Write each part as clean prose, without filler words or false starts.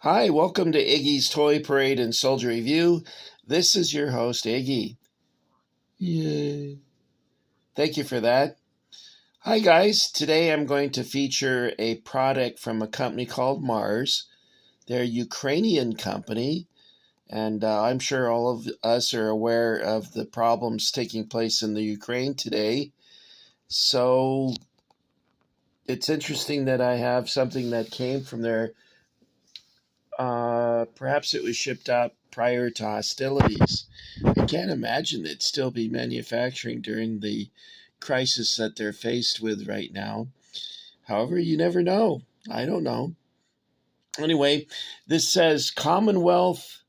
Hi, welcome to Iggy's Toy Parade and Soldier Review. This is your host, Iggy. Yay. Thank you for that. Hi, guys. Today I'm going to feature a product from a company called Mars. They're a Ukrainian company, and I'm sure all of us are aware of the problems taking place in the Ukraine today. So it's interesting that I have something that came from there. Perhaps it was shipped out prior to hostilities. I can't imagine they'd still be manufacturing during the crisis that they're faced with right now. However, you never know. I don't know. Anyway, this says Commonwealth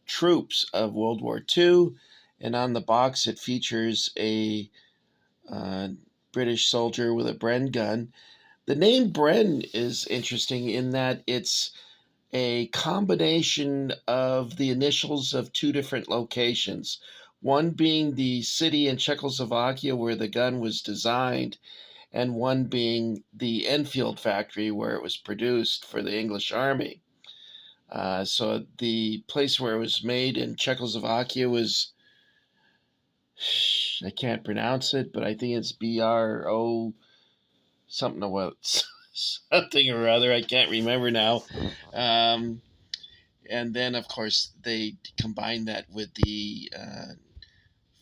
troops of World War II, and on the box it features a uh, British soldier with a Bren gun. The name Bren is interesting in that it's a combination of the initials of two different locations, one being the city in Czechoslovakia where the gun was designed, and one being the Enfield factory where it was produced for the English Army. So the place where it was made in Czechoslovakia was, I can't pronounce it, but I think it's BRO something or what, something or other. I can't remember now. And then, of course, they combine that with the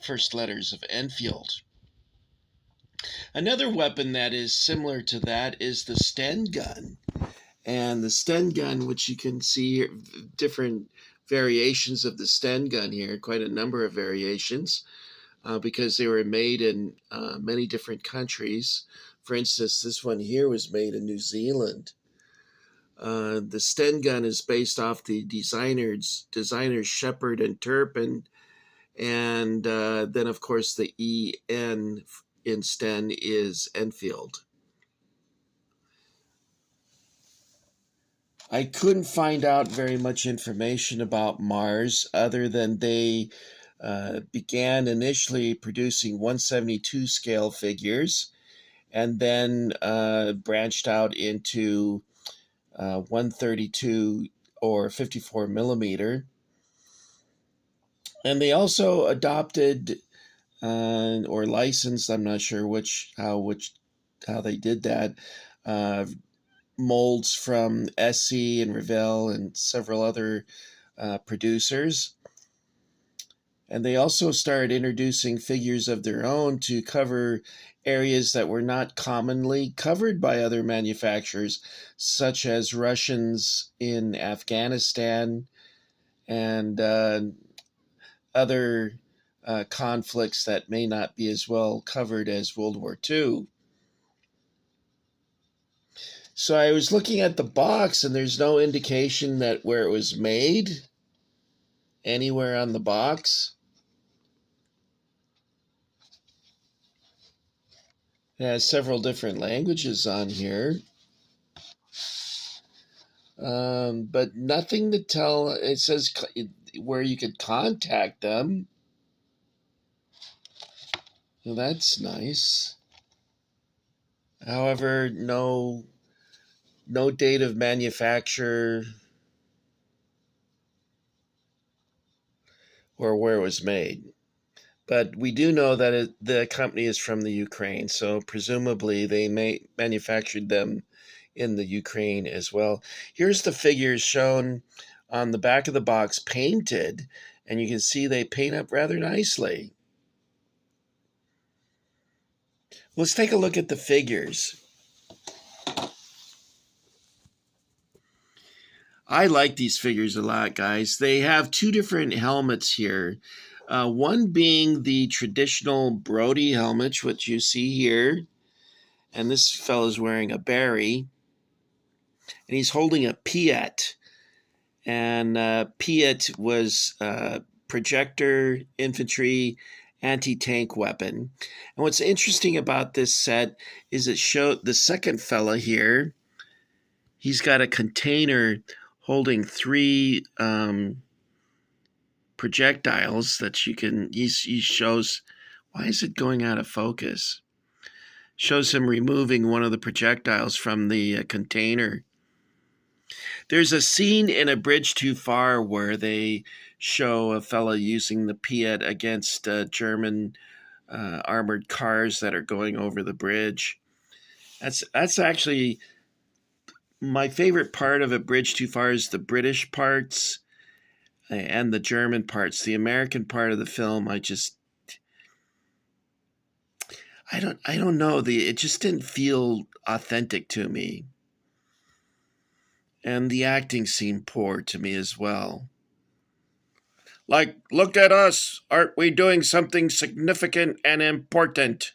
first letters of Enfield. Another weapon that is similar to that is the Sten gun. And the Sten gun, which you can see here, different variations of the Sten gun here, quite a number of variations, because they were made in many different countries. For instance, this one here was made in New Zealand. The Sten gun is based off the designers Shepard and Turpin, and then of course the EN in Sten is Enfield. I couldn't find out very much information about Mars other than they began initially producing 172 scale figures and then branched out into 132 or 54 millimeter. And they also adopted or licensed, I'm not sure how they did that, molds from SC and Revell and several other producers. And they also started introducing figures of their own to cover areas that were not commonly covered by other manufacturers, such as Russians in Afghanistan and other conflicts that may not be as well covered as World War II. So I was looking at the box, and there's no indication that where it was made anywhere on the box. It has several different languages on here, but nothing to tell. It says where you could contact them. Well, that's nice. However, no date of manufacture or where it was made. But we do know that the company is from the Ukraine, so presumably they manufactured them in the Ukraine as well. Here's the figures shown on the back of the box painted, and you can see they paint up rather nicely. Let's take a look at the figures. I like these figures a lot, guys. They have two different helmets here. One being the traditional Brody helmet, which you see here. And this fellow's wearing a Barry. And he's holding a Piet. And Piet was projector, infantry, anti-tank weapon. And what's interesting about this set is it showed the second fella here. He's got a container holding three projectiles that you can, he shows, why is it going out of focus? Shows him removing one of the projectiles from the container. There's a scene in A Bridge Too Far where they show a fella using the Piet against German armored cars that are going over the bridge. That's actually my favorite part of A Bridge Too Far is the British parts and the German parts. The American part of the film, I don't know. It just didn't feel authentic to me. And the acting seemed poor to me as well. Like, look at us. Aren't we doing something significant and important?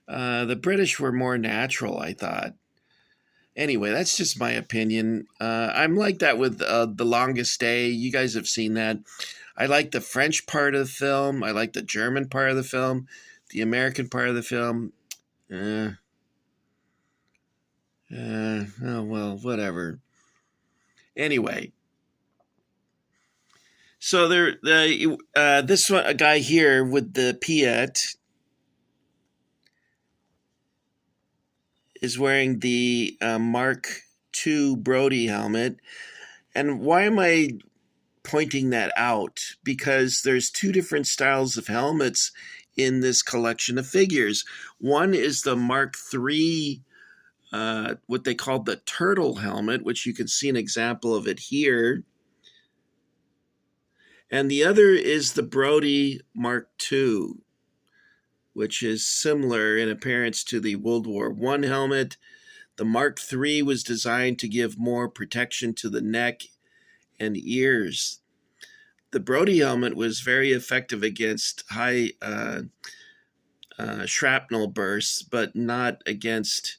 The British were more natural, I thought. Anyway, that's just my opinion. I'm like that with The Longest Day. You guys have seen that. I like the French part of the film. I like the German part of the film. The American part of the film. Oh, well, whatever. Anyway, so this one, a guy here with the Piet is wearing the Mark II Brody helmet. And why am I pointing that out? Because there's two different styles of helmets in this collection of figures. One is the Mark III, what they call the turtle helmet, which you can see an example of it here. And the other is the Brody Mark II, which is similar in appearance to the World War I helmet. The Mark III was designed to give more protection to the neck and ears. The Brody helmet was very effective against high shrapnel bursts, but not against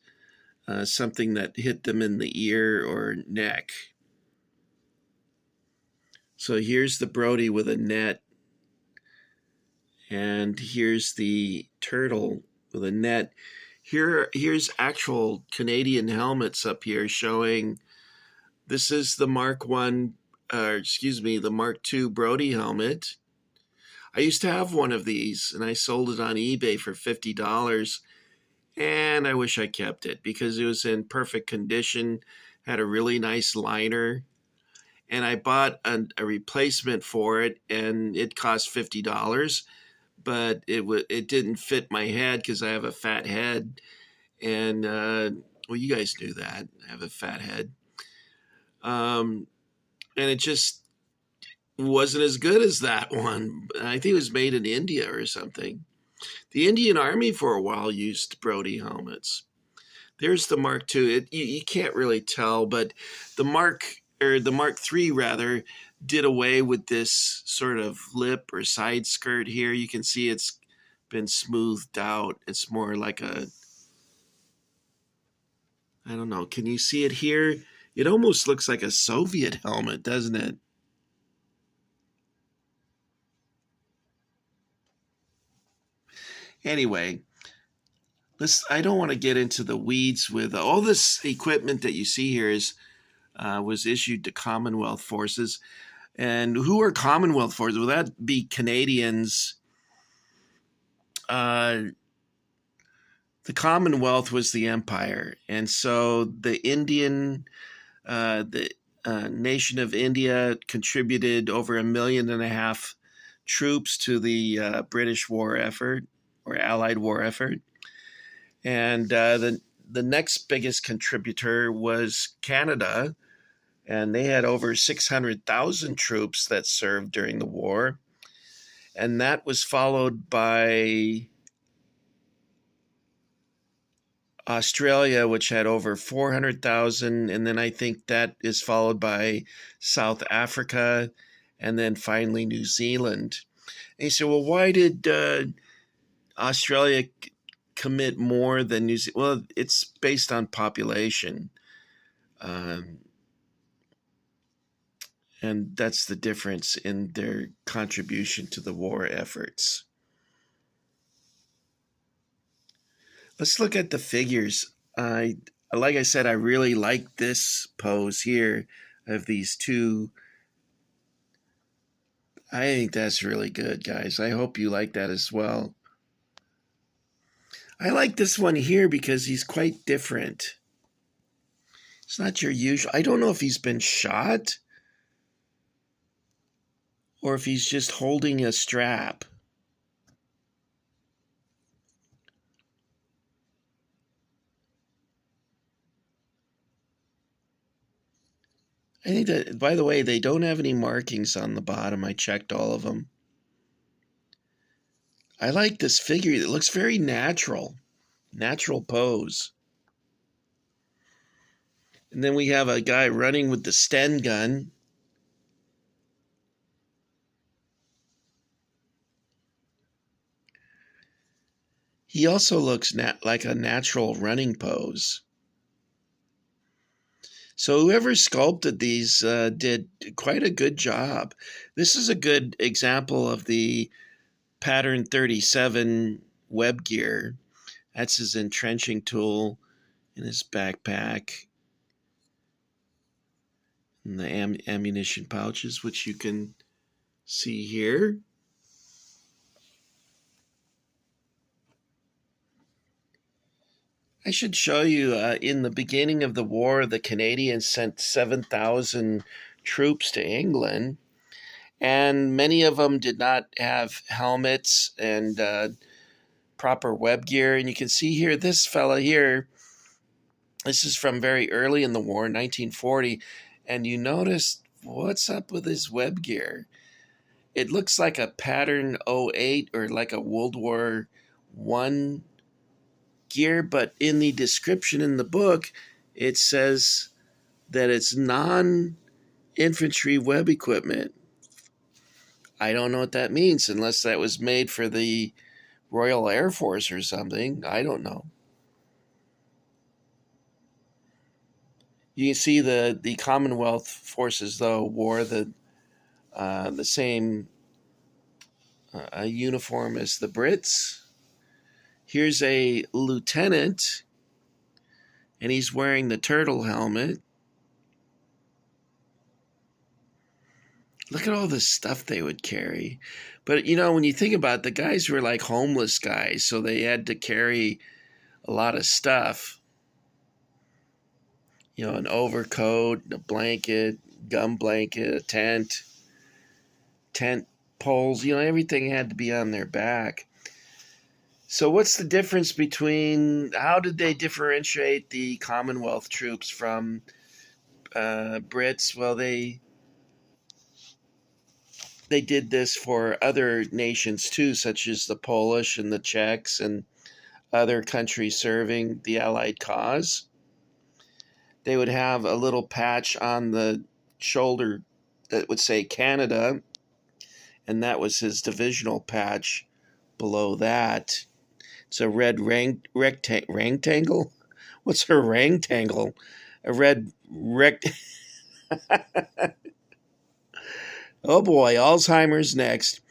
something that hit them in the ear or neck. So here's the Brody with a net, and here's the turtle with a net. Here's actual Canadian helmets up here showing this is the the Mark II Brody helmet. I used to have one of these, and I sold it on eBay for $50, and I wish I kept it because it was in perfect condition, had a really nice liner, and I bought a replacement for it, and it cost $50, but it didn't fit my head because I have a fat head, and well, you guys knew that I have a fat head, and it just wasn't as good as that one. I think it was made in India or something. The Indian Army for a while used Brody helmets. There's the Mark II. You can't really tell, but the Mark III rather did away with this sort of lip or side skirt here. You can see it's been smoothed out. It's more like I don't know. Can you see it here? It almost looks like a Soviet helmet, doesn't it? Anyway, I don't want to get into the weeds with all this equipment that you see here was issued to Commonwealth forces. And who are Commonwealth forces? Well, that'd be Canadians. The Commonwealth was the empire. And so the nation of India contributed over 1.5 million troops to the British war effort or Allied war effort. And the next biggest contributor was Canada, and they had over 600,000 troops that served during the war. And that was followed by Australia, which had over 400,000. And then I think that is followed by South Africa, and then finally New Zealand. And you say, well, why did Australia commit more than New Zealand? Well, it's based on population. And that's the difference in their contribution to the war efforts. Let's look at the figures. Like I said, I really like this pose here of these two. I think that's really good, guys. I hope you like that as well. I like this one here because he's quite different. It's not your usual. I don't know if he's been shot or if he's just holding a strap. I think that, by the way, they don't have any markings on the bottom. I checked all of them. I like this figure. It looks very natural. Natural pose. And then we have a guy running with the Sten gun. He also looks like a natural running pose. So whoever sculpted these did quite a good job. This is a good example of the pattern 37 web gear. That's his entrenching tool in his backpack. And the ammunition pouches, which you can see here. I should show you, in the beginning of the war, the Canadians sent 7,000 troops to England, and many of them did not have helmets and proper web gear. And you can see here, this fella here, this is from very early in the war, 1940, and you notice what's up with his web gear. It looks like a pattern 08 or like a World War I gear, but in the description in the book, it says that it's non-infantry web equipment. I don't know what that means, unless that was made for the Royal Air Force or something. I don't know. You can see the Commonwealth forces, though, wore the same uniform as the Brits. Here's a lieutenant, and he's wearing the turtle helmet. Look at all the stuff they would carry. But, when you think about it, the guys were like homeless guys, so they had to carry a lot of stuff. An overcoat, a blanket, gum blanket, a tent poles, everything had to be on their back. So what's the difference how did they differentiate the Commonwealth troops from Brits? Well, they did this for other nations too, such as the Polish and the Czechs and other countries serving the Allied cause. They would have a little patch on the shoulder that would say Canada, and that was his divisional patch below that. It's a red rectangle? What's a rectangle? A red Oh boy, Alzheimer's next.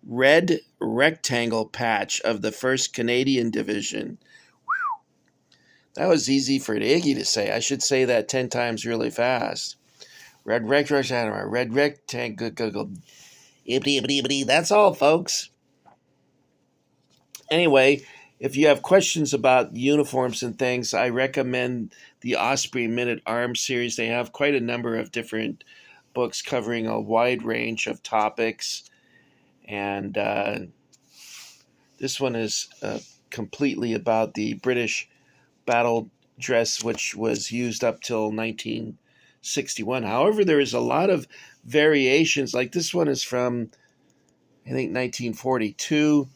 Red rectangle patch of the 1st Canadian Division. Whew. That was easy for Iggy to say. I should say that 10 times really fast. Red rectangle, red rectangle. That's all, folks. Anyway, if you have questions about uniforms and things, I recommend the Osprey Minute Arms series. They have quite a number of different books covering a wide range of topics. And this one is completely about the British battle dress, which was used up till 1961. However, there is a lot of variations. Like this one is from, I think, 1942.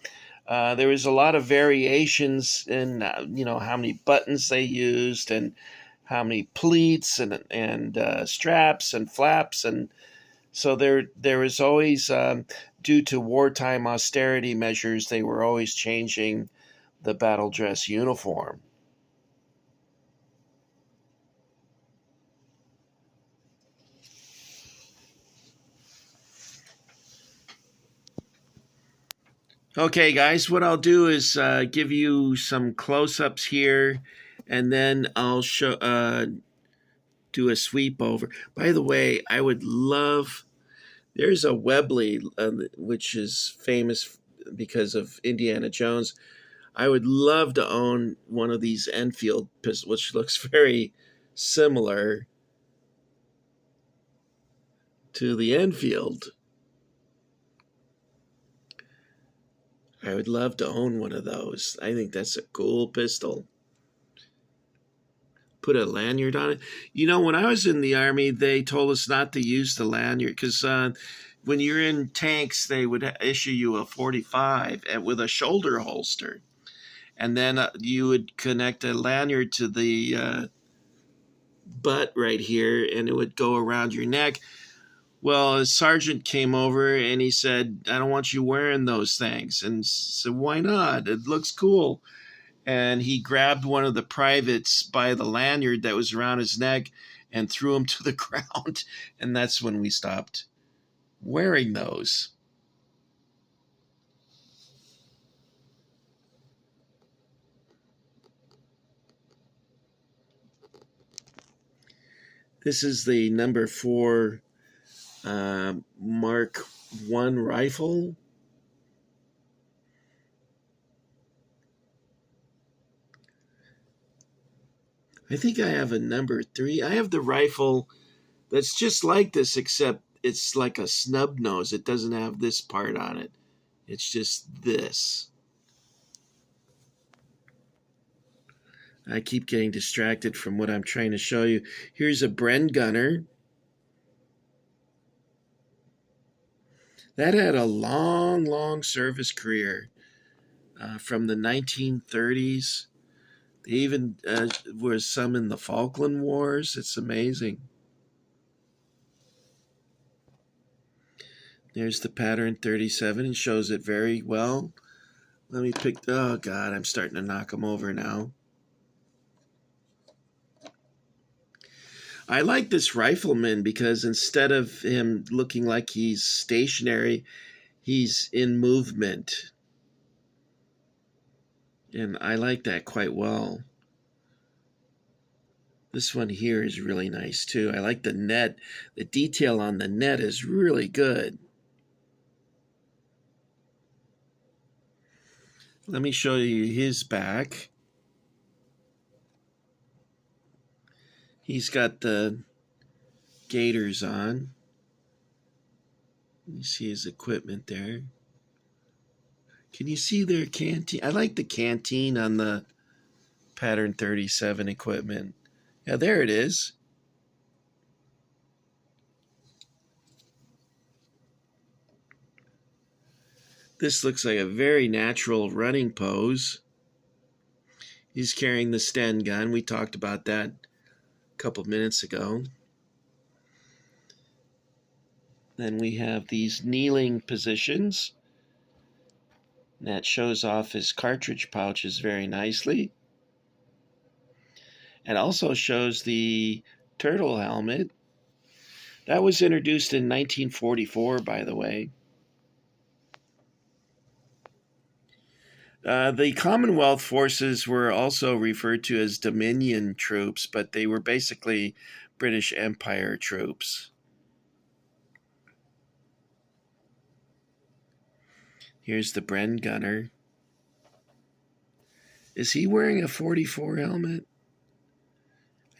There was a lot of variations in, how many buttons they used and how many pleats and straps and flaps. And so there was always, due to wartime austerity measures, they were always changing the battle dress uniform. Okay, guys, what I'll do is give you some close-ups here, and then I'll do a sweep over. By the way, I would love, there's a Webley, which is famous because of Indiana Jones. I would love to own one of these Enfield pistols, which looks very similar to the Enfield. I would love to own one of those. I think that's a cool pistol. Put a lanyard on it. You know, when I was in the Army, they told us not to use the lanyard because when you're in tanks, they would issue you a 45 with a shoulder holster. And then you would connect a lanyard to the butt right here, and it would go around your neck. Well, a sergeant came over and he said, I don't want you wearing those things. And said, why not? It looks cool. And he grabbed one of the privates by the lanyard that was around his neck and threw him to the ground. And that's when we stopped wearing those. This is the number 4 Mark I rifle. I think I have a number 3. I have the rifle that's just like this, except it's like a snub nose. It doesn't have this part on it. It's just this. I keep getting distracted from what I'm trying to show you. Here's a Bren gunner. That had a long service career from the 1930s. They even were some in the Falkland Wars. It's amazing. There's the pattern 37. It shows it very well. Let me pick. Oh, God, I'm starting to knock them over now. I like this rifleman because instead of him looking like he's stationary, he's in movement. And I like that quite well. This one here is really nice too. I like the net. The detail on the net is really good. Let me show you his back. He's got the gaiters on. You see his equipment there. Can you see their canteen? I like the canteen on the pattern 37 equipment. Yeah, there it is. This looks like a very natural running pose. He's carrying the Sten gun. We talked about that a couple minutes ago. Then we have these kneeling positions. That shows off his cartridge pouches very nicely. And also shows the turtle helmet. That was introduced in 1944, by the way. The Commonwealth forces were also referred to as Dominion troops, but they were basically British Empire troops. Here's the Bren gunner. Is he wearing a 44 helmet?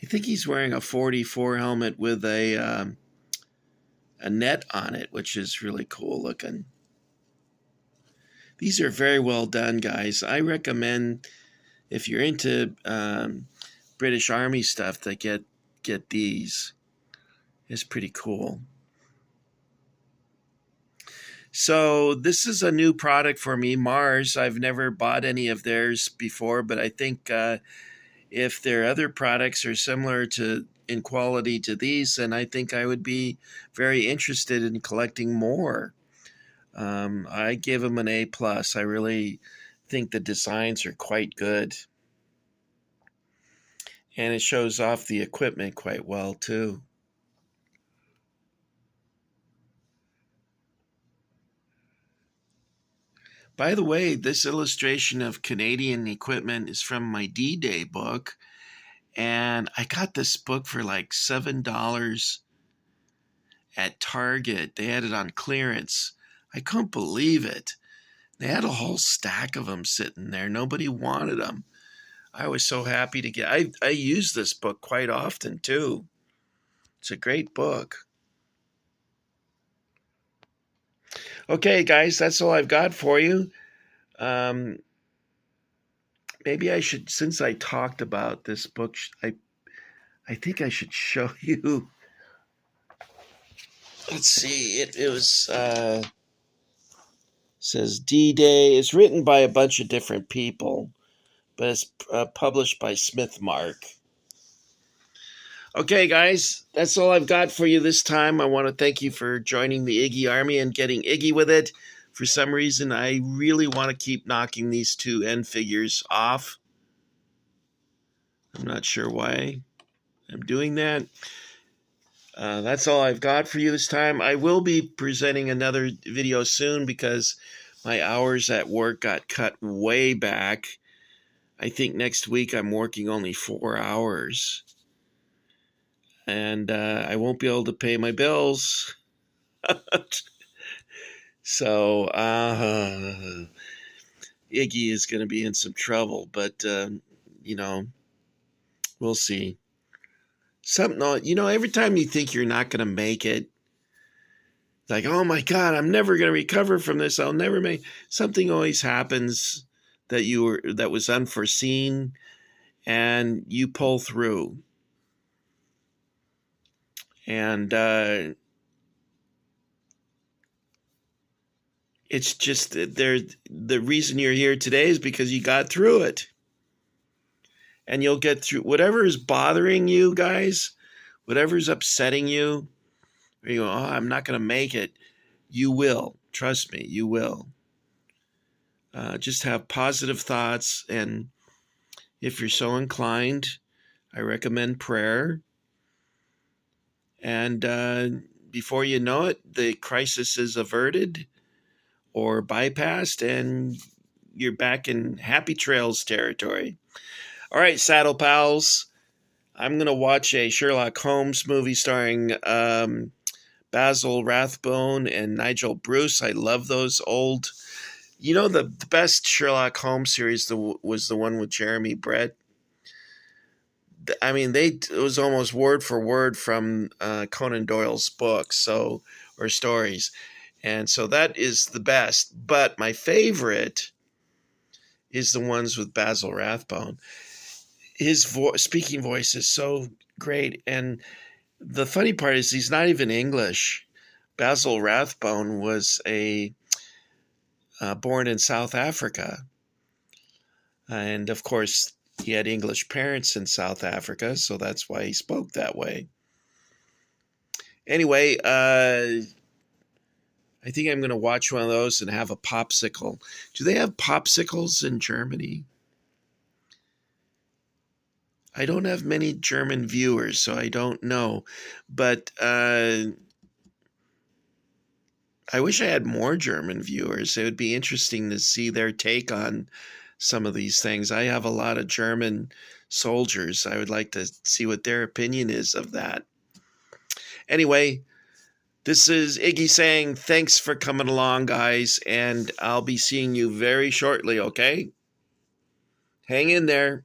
I think he's wearing a 44 helmet with a net on it, which is really cool looking. These are very well done, guys. I recommend, if you're into British Army stuff, to get these. It's pretty cool. So this is a new product for me, Mars. I've never bought any of theirs before, but I think if their other products are similar in quality to these, then I think I would be very interested in collecting more. I give them an A+. I really think the designs are quite good. And it shows off the equipment quite well, too. By the way, this illustration of Canadian equipment is from my D-Day book. And I got this book for like $7 at Target. They had it on clearance. I couldn't believe it. They had a whole stack of them sitting there. Nobody wanted them. I was so happy to get. I use this book quite often too. It's a great book. Okay, guys, that's all I've got for you. Um, maybe I should, since I talked about this book, I think I should show you. Let's see. It was says D-Day. It's written by a bunch of different people, but it's published by Smith Mark. Okay, guys, that's all I've got for you this time. I want to thank you for joining the Iggy Army and getting Iggy with it. For some reason, I really want to keep knocking these two end figures off. I'm not sure why I'm doing that. That's all I've got for you this time. I will be presenting another video soon because my hours at work got cut way back. I think next week I'm working only 4 hours. And I won't be able to pay my bills. So Iggy is going to be in some trouble, but we'll see. Every time you think you're not going to make it, like, oh my God, I'm never going to recover from this. I'll never make something. Always happens that was unforeseen, and you pull through. And it's just the reason you're here today is because you got through it. And you'll get through whatever is bothering you, guys, whatever's upsetting you, or you go, oh, I'm not going to make it. You will. Trust me, you will. Just have positive thoughts. And if you're so inclined, I recommend prayer. And before you know it, the crisis is averted or bypassed, and you're back in happy trails territory. All right, Saddle Pals, I'm going to watch a Sherlock Holmes movie starring Basil Rathbone and Nigel Bruce. I love those old. The best Sherlock Holmes series was the one with Jeremy Brett. I mean, it was almost word for word from Conan Doyle's books, or stories. And so that is the best. But my favorite is the ones with Basil Rathbone. His speaking voice is so great. And the funny part is he's not even English. Basil Rathbone was born in South Africa. And of course, he had English parents in South Africa, so that's why he spoke that way. Anyway, I think I'm going to watch one of those and have a popsicle. Do they have popsicles in Germany? I don't have many German viewers, so I don't know. But I wish I had more German viewers. It would be interesting to see their take on some of these things. I have a lot of German soldiers. I would like to see what their opinion is of that. Anyway, this is Iggy saying thanks for coming along, guys, and I'll be seeing you very shortly, okay? Hang in there.